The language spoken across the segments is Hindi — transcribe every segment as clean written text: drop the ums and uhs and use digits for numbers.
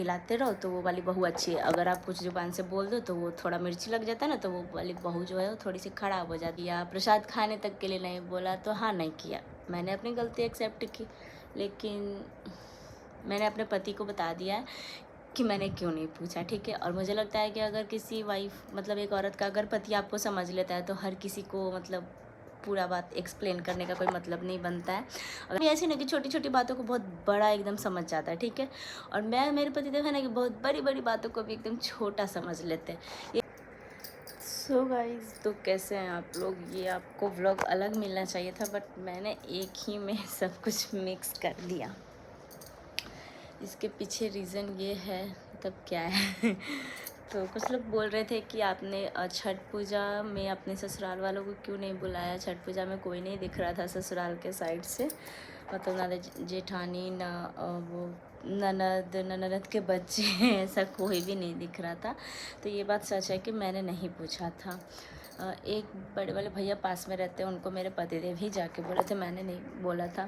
खिलाते रहो तो वो वाली बहू अच्छी है, अगर आप कुछ ज़ुबान से बोल दो तो वो थोड़ा मिर्ची लग जाता है ना, तो वो वाली बहू जो है वो थोड़ी सी ख़राब हो जाती है। या प्रसाद खाने तक के लिए नहीं बोला तो हाँ नहीं किया, मैंने अपनी गलती एक्सेप्ट की, लेकिन मैंने अपने पति को बता दिया है कि मैंने क्यों नहीं पूछा, ठीक है। और मुझे लगता है कि अगर किसी वाइफ मतलब एक औरत का अगर पति आपको समझ लेता है तो हर किसी को मतलब पूरा बात एक्सप्लेन करने का कोई मतलब नहीं बनता है। अगर ऐसी ना कि छोटी छोटी बातों को बहुत बड़ा एकदम समझ जाता है, ठीक है। और मैं मेरे पति देव है ना कि बहुत बड़ी बड़ी बातों को भी एकदम छोटा समझ लेते हैं। सो गाइज, तो कैसे हैं आप लोग? ये आपको व्लॉग अलग मिलना चाहिए था, बट मैंने एक ही में सब कुछ मिक्स कर दिया। इसके पीछे रीज़न ये है, तब क्या है तो कुछ लोग बोल रहे थे कि आपने छठ पूजा में अपने ससुराल वालों को क्यों नहीं बुलाया। छठ पूजा में कोई नहीं दिख रहा था ससुराल के साइड से, मतलब ना जेठानी ना वो ननद के बच्चे ऐसा कोई भी नहीं दिख रहा था। तो ये बात सच है कि मैंने नहीं पूछा था। एक बड़े वाले भैया पास में रहते हैं, उनको मेरे पतिदेव ही जाके बोले थे, मैंने नहीं बोला था,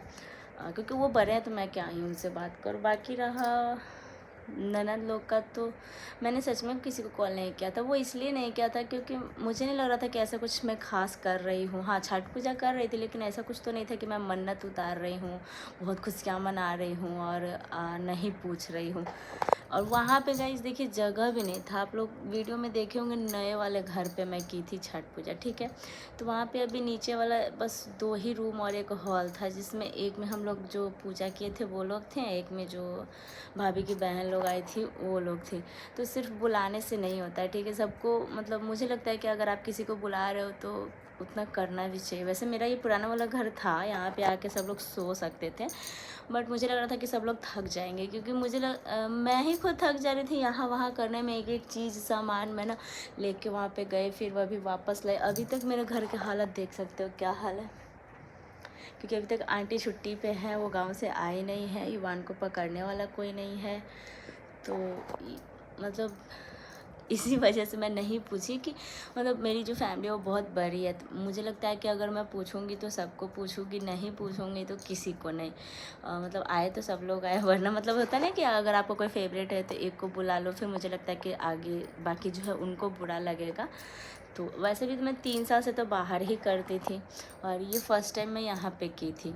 क्योंकि वो बड़े हैं तो मैं क्या ही उनसे बात करूँ। बाकी रहा ननद लोग का, तो मैंने सच में किसी को कॉल नहीं किया था। वो इसलिए नहीं किया था क्योंकि मुझे नहीं लग रहा था कि ऐसा कुछ मैं खास कर रही हूँ। हाँ, छठ पूजा कर रही थी, लेकिन ऐसा कुछ तो नहीं था कि मैं मन्नत उतार रही हूँ, बहुत खुशियाँ मना रही हूँ और नहीं पूछ रही हूँ। और वहाँ पे गाइस देखिए जगह भी नहीं था। आप लोग वीडियो में देखे होंगे, नए वाले घर पे मैं की थी छठ पूजा, ठीक है। तो वहाँ पे अभी नीचे वाला बस 2 ही रूम और एक हॉल था, जिसमें एक में हम लोग जो पूजा किए थे वो लोग थे, एक में जो भाभी की बहन लोग आई थी वो लोग थे। तो सिर्फ बुलाने से नहीं होता है, ठीक है। सबको मतलब मुझे लगता है कि अगर आप किसी को बुला रहे हो तो उतना करना भी चाहिए। वैसे मेरा ये पुराना वाला घर था, यहाँ पे आके सब लोग सो सकते थे, बट मुझे लग रहा था कि सब लोग थक जाएंगे, क्योंकि मैं ही खुद थक जा रही थी यहाँ वहाँ करने में। एक एक चीज़ सामान मैं ना लेके वहाँ पे गए, फिर वह भी वापस लाए। अभी तक मेरे घर की हालत देख सकते हो क्या हाल है, क्योंकि अभी तक आंटी छुट्टी पे है, वो गांव से आए नहीं है, ईवान को पकड़ने वाला कोई नहीं है। तो मतलब इसी वजह से मैं नहीं पूछी कि मतलब मेरी जो फैमिली है वो बहुत बड़ी है। तो मुझे लगता है कि अगर मैं पूछूंगी तो सबको पूछूंगी, नहीं पूछूंगी तो किसी को नहीं। मतलब आए तो सब लोग आए, वरना मतलब होता है ना कि अगर आपको कोई फेवरेट है तो एक को बुला लो, फिर मुझे लगता है कि आगे बाकी जो है उनको बुरा लगेगा। तो वैसे भी तो मैं 3 साल से तो बाहर ही करती थी, और ये फ़र्स्ट टाइम मैं यहाँ पे की थी।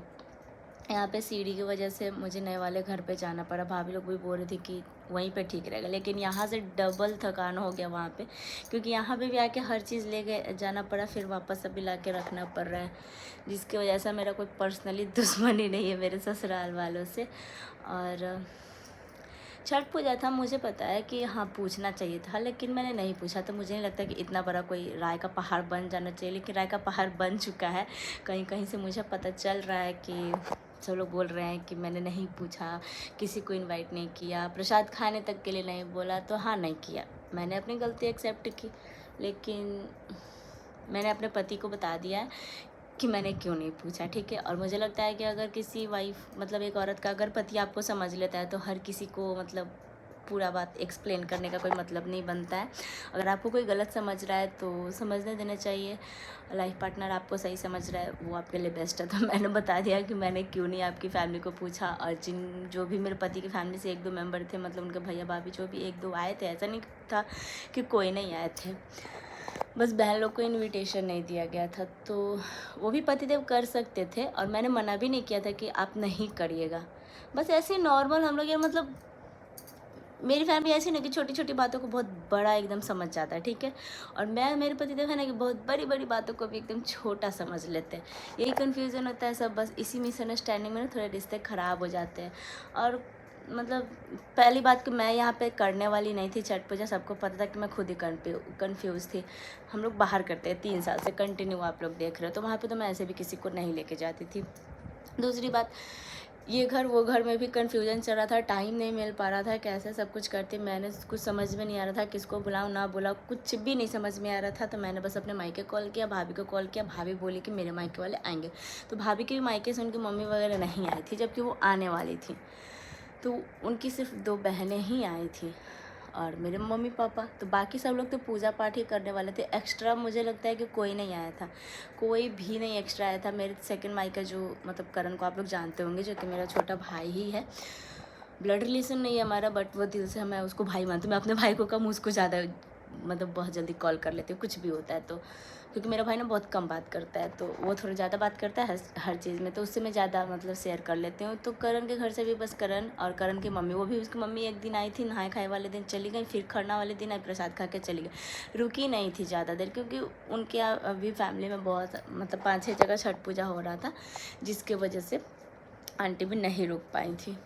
यहाँ पे सीढ़ी की वजह से मुझे नए वाले घर पे जाना पड़ा। भाभी लोग भी बोल रही थी कि वहीं पे ठीक रहेगा, लेकिन यहाँ से डबल थकान हो गया वहाँ पे, क्योंकि यहाँ पे भी आके हर चीज़ लेके जाना पड़ा, फिर वापस अभी ला के रखना पड़ रहा है, जिसकी वजह से मेरा कोई पर्सनली दुश्मनी नहीं है मेरे ससुराल वालों से। और छठ पूजा था, मुझे पता है कि हाँ पूछना चाहिए था, लेकिन मैंने नहीं पूछा। तो मुझे नहीं लगता कि इतना बड़ा कोई राय का पहाड़ बन जाना चाहिए, लेकिन राय का पहाड़ बन चुका है। कहीं कहीं से मुझे पता चल रहा है कि सब लोग बोल रहे हैं कि मैंने नहीं पूछा, किसी को इनवाइट नहीं किया, प्रसाद खाने तक के लिए नहीं बोला। तो हाँ नहीं किया, मैंने अपनी गलती एक्सेप्ट की, लेकिन मैंने अपने पति को बता दिया है कि मैंने क्यों नहीं पूछा, ठीक है। और मुझे लगता है कि अगर किसी वाइफ मतलब एक औरत का अगर पति आपको समझ लेता है तो हर किसी को मतलब पूरा बात एक्सप्लेन करने का कोई मतलब नहीं बनता है। अगर आपको कोई गलत समझ रहा है तो समझने देना चाहिए। लाइफ पार्टनर आपको सही समझ रहा है वो आपके लिए बेस्ट है। तो मैंने बता दिया कि मैंने क्यों नहीं आपकी फैमिली को पूछा। और जो भी मेरे पति की फैमिली से 1-2 मेंबर थे, मतलब उनके भैया भाभी जो भी 1-2 आए थे, ऐसा नहीं था कि कोई नहीं आए थे, बस बहन लोग को इनविटेशन नहीं दिया गया था। तो वो भी पतिदेव कर सकते थे, और मैंने मना भी नहीं किया था कि आप नहीं करिएगा। बस ऐसे नॉर्मल हम लोग यार, मतलब मेरी फैमिली ऐसी ना कि छोटी छोटी बातों को बहुत बड़ा एकदम समझ जाता है, ठीक है। और मेरे पतिदेव है ना कि बहुत बड़ी बड़ी बातों को भी एकदम छोटा समझ लेते हैं। यही कन्फ्यूज़न होता है सब, बस इसी मिसअंडरस्टैंडिंग में ना थोड़े रिश्ते ख़राब हो जाते हैं। और मतलब पहली बात कि मैं यहाँ पे करने वाली नहीं थी छठ पूजा, सबको पता था कि मैं खुद ही कन्फ्यूज़ थी। हम लोग बाहर करते हैं 3 साल से कंटिन्यू, आप लोग देख रहे हो, तो वहाँ पे तो मैं ऐसे भी किसी को नहीं लेके जाती थी। दूसरी बात, ये घर वो घर में भी कन्फ्यूजन चल रहा था, टाइम नहीं मिल पा रहा था, कैसे सब कुछ करती, मैंने कुछ समझ में नहीं आ रहा था किसको बुलाऊँ ना बुलाऊँ, कुछ भी नहीं समझ में आ रहा था। तो मैंने बस अपने मायके कॉल किया, भाभी को कॉल किया, भाभी बोली कि मेरे मायके वाले आएंगे। तो भाभी के मायके से उनकी मम्मी वगैरह नहीं आई थी, जबकि वो आने वाली थी। तो उनकी सिर्फ 2 बहनें ही आई थी और मेरे मम्मी पापा, तो बाकी सब लोग तो पूजा पाठ ही करने वाले थे। एक्स्ट्रा मुझे लगता है कि कोई नहीं आया था, कोई भी नहीं एक्स्ट्रा आया था। मेरे सेकंड माई का जो मतलब करण को आप लोग जानते होंगे, जो कि मेरा छोटा भाई ही है, ब्लड रिलेशन नहीं है हमारा, बट वो दिल से मैं उसको भाई मानती हूँ। मैं अपने भाई को कम, उसको ज़्यादा मतलब बहुत जल्दी कॉल कर लेती हूँ कुछ भी होता है तो, क्योंकि मेरा भाई ना बहुत कम बात करता है, तो वो थोड़ा ज़्यादा बात करता है हर चीज़ में, तो उससे मैं ज़्यादा मतलब शेयर कर लेती हूँ। तो करण के घर से भी बस करण और करण की मम्मी, वो भी उसकी मम्मी एक दिन आई थी, नहाए खाए वाले दिन चली गई, फिर खरना वाले दिन आई, प्रसाद खा के चली गई, रुकी नहीं थी ज़्यादा देर, क्योंकि उनके अभी फैमिली में बहुत मतलब 5-6 जगह छठ पूजा हो रहा था, जिसके वजह से आंटी भी नहीं रुक पाई थी।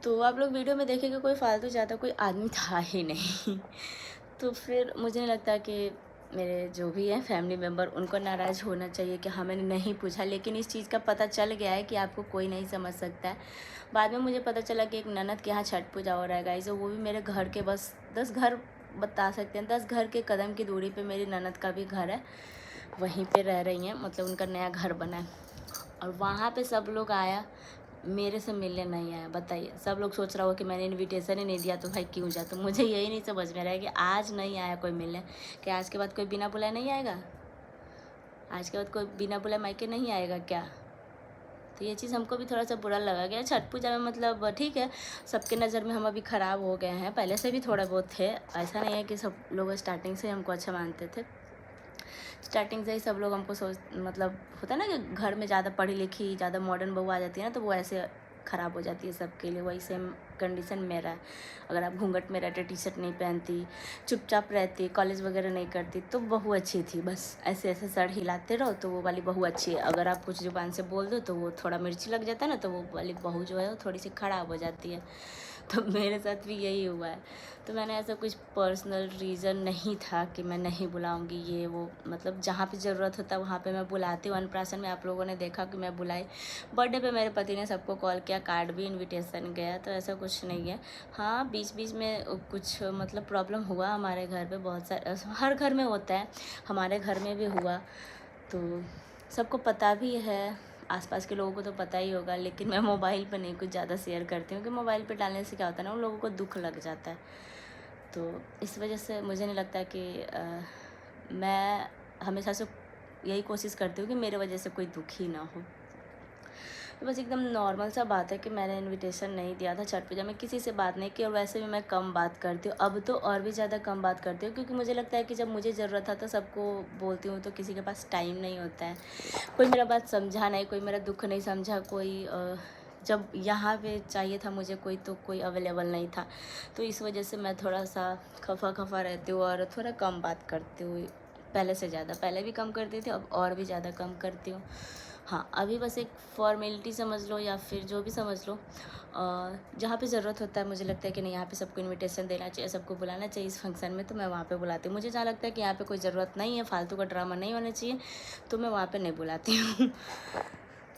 तो आप लोग वीडियो में देखेंगे कोई फालतू ज़्यादा कोई आदमी था ही नहीं। तो फिर मुझे नहीं लगता कि मेरे जो भी हैं फैमिली मेम्बर, उनको नाराज़ होना चाहिए कि हाँ मैंने नहीं पूछा, लेकिन इस चीज़ का पता चल गया है कि आपको कोई नहीं समझ सकता है। बाद में मुझे पता चला कि एक ननद के यहाँ छठ पूजा हो रहा है गाइस, वो भी मेरे घर के बस 10 घर बता सकते हैं, 10 घर के कदम की दूरी पे मेरी ननद का भी घर है, वहीं पे रह रही हैं, मतलब उनका नया घर बना है। और वहाँ पे सब लोग आया, मेरे से मिलने नहीं आया। बताइए, सब लोग सोच रहा हो कि मैंने इनविटेशन ही नहीं दिया तो भाई क्यों जा। तो मुझे यही नहीं समझ में रहा है कि आज नहीं आया कोई मिलने, कि आज के बाद कोई बिना बुलाए नहीं आएगा, आज के बाद कोई बिना बुलाए मायके नहीं आएगा क्या। तो ये चीज़ हमको भी थोड़ा सा बुरा लगा गया। छठ पूजा में मतलब ठीक है, सबके नज़र में हम अभी ख़राब हो गए हैं, पहले से भी थोड़ा बहुत थे, ऐसा नहीं है कि सब लोग स्टार्टिंग से हमको अच्छा मानते थे। स्टार्टिंग से ही सब लोग हमको सोच मतलब होता है ना कि घर में ज़्यादा पढ़ी लिखी, ज़्यादा मॉडर्न बहू आ जाती है ना, तो वो ऐसे ख़राब हो जाती है सबके लिए। वही सेम कंडीशन मेरा है। अगर आप घूंघट में रहते, टी शर्ट नहीं पहनती, चुपचाप रहती, कॉलेज वगैरह नहीं करती, तो बहू अच्छी थी। बस ऐसे ऐसे सर हिलाते रहो तो वो वाली बहू अच्छी है। अगर आप कुछ ज़ुबान से बोल दो तो वो थोड़ा मिर्ची लग जाता है ना, तो वो वाली बहू जो है वो थोड़ी सी ख़राब हो जाती है। तो मेरे साथ भी यही हुआ है। तो मैंने ऐसा कुछ पर्सनल रीज़न नहीं था कि मैं नहीं बुलाऊंगी ये वो, मतलब जहाँ पे ज़रूरत होता है वहाँ पे मैं बुलाती हूँ। अन्नप्राशन में आप लोगों ने देखा कि मैं बुलाई, बर्थडे पे मेरे पति ने सबको कॉल किया, कार्ड भी इनविटेशन गया, तो ऐसा कुछ नहीं है। हाँ, बीच बीच में कुछ मतलब प्रॉब्लम हुआ हमारे घर पे, बहुत सारे, हर घर में होता है, हमारे घर में भी हुआ, तो सबको पता भी है, आसपास के लोगों को तो पता ही होगा। लेकिन मैं मोबाइल पे नहीं कुछ ज़्यादा शेयर करती हूँ, कि मोबाइल पे डालने से क्या होता है ना, उन लोगों को दुख लग जाता है। तो इस वजह से मुझे नहीं लगता कि मैं हमेशा से यही कोशिश करती हूँ कि मेरे वजह से कोई दुखी ना हो। तो बस एकदम नॉर्मल सा बात है कि मैंने इनविटेशन नहीं दिया था छठ पूजा में, किसी से बात नहीं की, और वैसे भी मैं कम बात करती हूँ, अब तो और भी ज़्यादा कम बात करती हूँ, क्योंकि मुझे लगता है कि जब मुझे ज़रूरत था तो सबको बोलती हूँ, तो किसी के पास टाइम नहीं होता है, कोई मेरा बात समझा नहीं, कोई मेरा दुख नहीं समझा, कोई जब यहाँ पे चाहिए था मुझे कोई, तो कोई अवेलेबल नहीं था। तो इस वजह से मैं थोड़ा सा खफा खफा रहती हूँ और थोड़ा कम बात करती हूँ, पहले से ज़्यादा। पहले भी कम करती थी, अब और भी ज़्यादा कम करती हूँ। हाँ, अभी बस एक फॉर्मेलिटी समझ लो या फिर जो भी समझ लो, जहाँ पे ज़रूरत होता है, मुझे लगता है कि नहीं यहाँ पे सबको इनविटेशन देना चाहिए, सबको बुलाना चाहिए इस फंक्शन में, तो मैं वहाँ पे बुलाती हूँ। मुझे जहाँ लगता है कि यहाँ पे कोई ज़रूरत नहीं है, फालतू का ड्रामा नहीं होना चाहिए, तो मैं वहाँ पे नहीं बुलाती हूँ।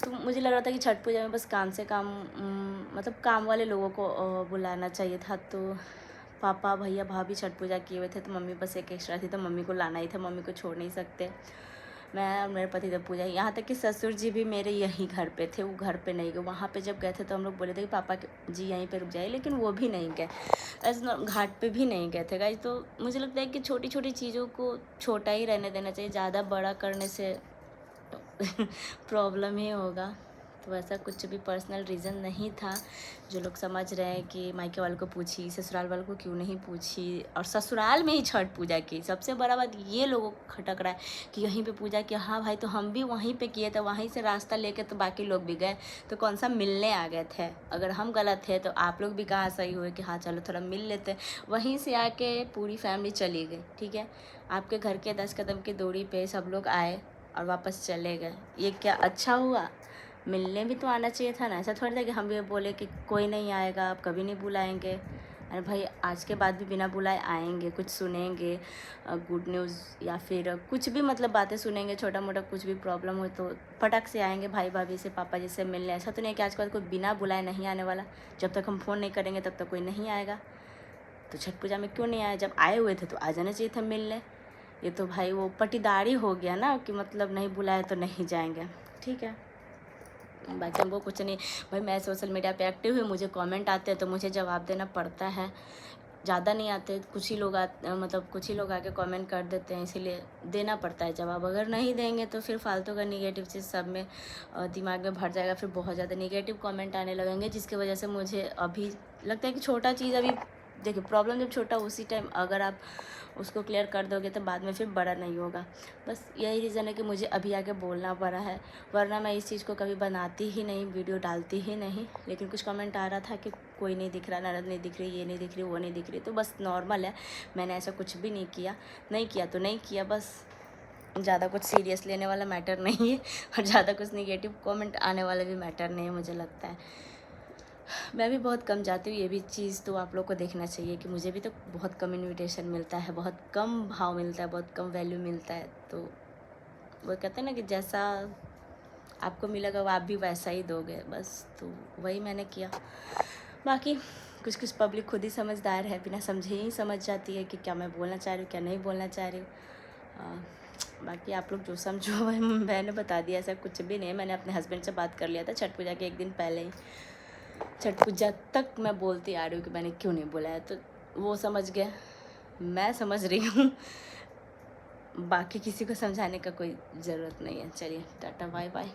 तो मुझे लग रहा था कि छठ पूजा में बस काम से काम मतलब काम वाले लोगों को बुलाना चाहिए था। तो पापा भैया भाभी छठ पूजा किए हुए थे, तो मम्मी बस एक एक्स्ट्रा थी, तो मम्मी को लाना ही था, मम्मी को छोड़ नहीं सकते। मैं और मेरे पति जब पूजा, यहाँ तक कि ससुर जी भी मेरे यहीं घर पे थे, वो घर पे नहीं गए। वहाँ पे जब गए थे तो हम लोग बोले थे कि पापा जी यहीं पे रुक जाइए, लेकिन वो भी नहीं गए, ऐसे घाट पे भी नहीं गए थे गाइस। तो मुझे लगता है कि छोटी छोटी चीज़ों को छोटा ही रहने देना चाहिए, ज़्यादा बड़ा करने से प्रॉब्लम ही होगा। तो ऐसा कुछ भी पर्सनल रीज़न नहीं था। जो लोग समझ रहे हैं कि मायके वालों को पूछी, ससुराल वालों को क्यों नहीं पूछी, और ससुराल में ही छठ पूजा की, सबसे बड़ा बात ये लोगों को खटक रहा है कि यहीं पे पूजा किया। हाँ भाई, तो हम भी वहीं पे किए थे, वहीं से रास्ता लेके तो बाकी लोग भी गए, तो कौन सा मिलने आ गए थे। अगर हम गलत थे तो आप लोग भी कहाँ सही हुए कि हाँ चलो थोड़ा मिल लेते। वहीं से आके पूरी फैमिली चली गई, ठीक है, आपके घर के 10 कदम की दूरी पे सब लोग आए और वापस चले गए। ये क्या अच्छा हुआ? मिलने भी तो आना चाहिए था ना। ऐसा थोड़ी था कि हम भी बोले कि कोई नहीं आएगा, आप कभी नहीं बुलाएंगे। अरे भाई, आज के बाद भी बिना बुलाए आएंगे, कुछ सुनेंगे, गुड न्यूज़ या फिर कुछ भी मतलब बातें सुनेंगे, छोटा मोटा कुछ भी प्रॉब्लम हो तो फटक से आएंगे भाई भाभी से, पापा जी से मिलने। ऐसा तो नहीं कि आज के बाद कोई बिना बुलाए नहीं आने वाला। जब तक हम फ़ोन नहीं करेंगे तब तक कोई नहीं आएगा। तो छठ पूजा में क्यों नहीं आए? जब आए हुए थे तो आ जाना चाहिए था मिलने। ये तो भाई वो पटीदारी हो गया ना, कि मतलब नहीं बुलाए तो नहीं जाएंगे। ठीक है, बाकी हमको कुछ नहीं। भाई मैं सोशल मीडिया पे एक्टिव हूँ, मुझे कमेंट आते हैं तो मुझे जवाब देना पड़ता है। ज़्यादा नहीं आते, कुछ ही लोग मतलब कुछ ही लोग आके कमेंट कर देते हैं, इसीलिए देना पड़ता है जवाब। अगर नहीं देंगे तो फिर फालतू का निगेटिव चीज़ सब में दिमाग में भर जाएगा, फिर बहुत ज़्यादा निगेटिव कमेंट आने लगेंगे, जिसकी वजह से मुझे अभी लगता है कि छोटा चीज़ अभी देखिए, प्रॉब्लम जब छोटा उसी टाइम अगर आप उसको क्लियर कर दोगे तो बाद में फिर बड़ा नहीं होगा। बस यही रीज़न है कि मुझे अभी आके बोलना पड़ा है, वरना मैं इस चीज़ को कभी बनाती ही नहीं, वीडियो डालती ही नहीं। लेकिन कुछ कमेंट आ रहा था कि कोई नहीं दिख रहा, ननद नहीं दिख रही, ये नहीं दिख रही, वो नहीं दिख रही, तो बस नॉर्मल है। मैंने ऐसा कुछ भी नहीं किया, नहीं किया तो नहीं किया, बस ज़्यादा कुछ सीरियस लेने वाला मैटर नहीं है और ज़्यादा कुछ निगेटिव कमेंट आने वाला भी मैटर नहीं है, मुझे लगता है। मैं भी बहुत कम जाती हूँ, ये भी चीज़ तो आप लोग को देखना चाहिए कि मुझे भी तो बहुत कम इनविटेशन मिलता है, बहुत कम भाव मिलता है, बहुत कम वैल्यू मिलता है। तो वो कहते हैं ना कि जैसा आपको मिलेगा वो आप भी वैसा ही दोगे, बस तो वही मैंने किया। बाकी कुछ कुछ पब्लिक खुद ही समझदार है, बिना समझे ही समझ जाती है कि क्या मैं बोलना चाह रही हूँ, क्या नहीं बोलना चाह रही हूँ। बाकी आप लोग जो समझो मैंने बता दिया, ऐसा कुछ भी नहीं है। मैंने अपने हस्बैंड से बात कर लिया था छठ पूजा के एक दिन पहले ही। छठ पूजा तक मैं बोलती आ रही हूँ कि मैंने क्यों नहीं बोला है, तो वो समझ गया, मैं समझ रही हूँ। बाकी किसी को समझाने का कोई ज़रूरत नहीं है। चलिए टाटा बाय बाय।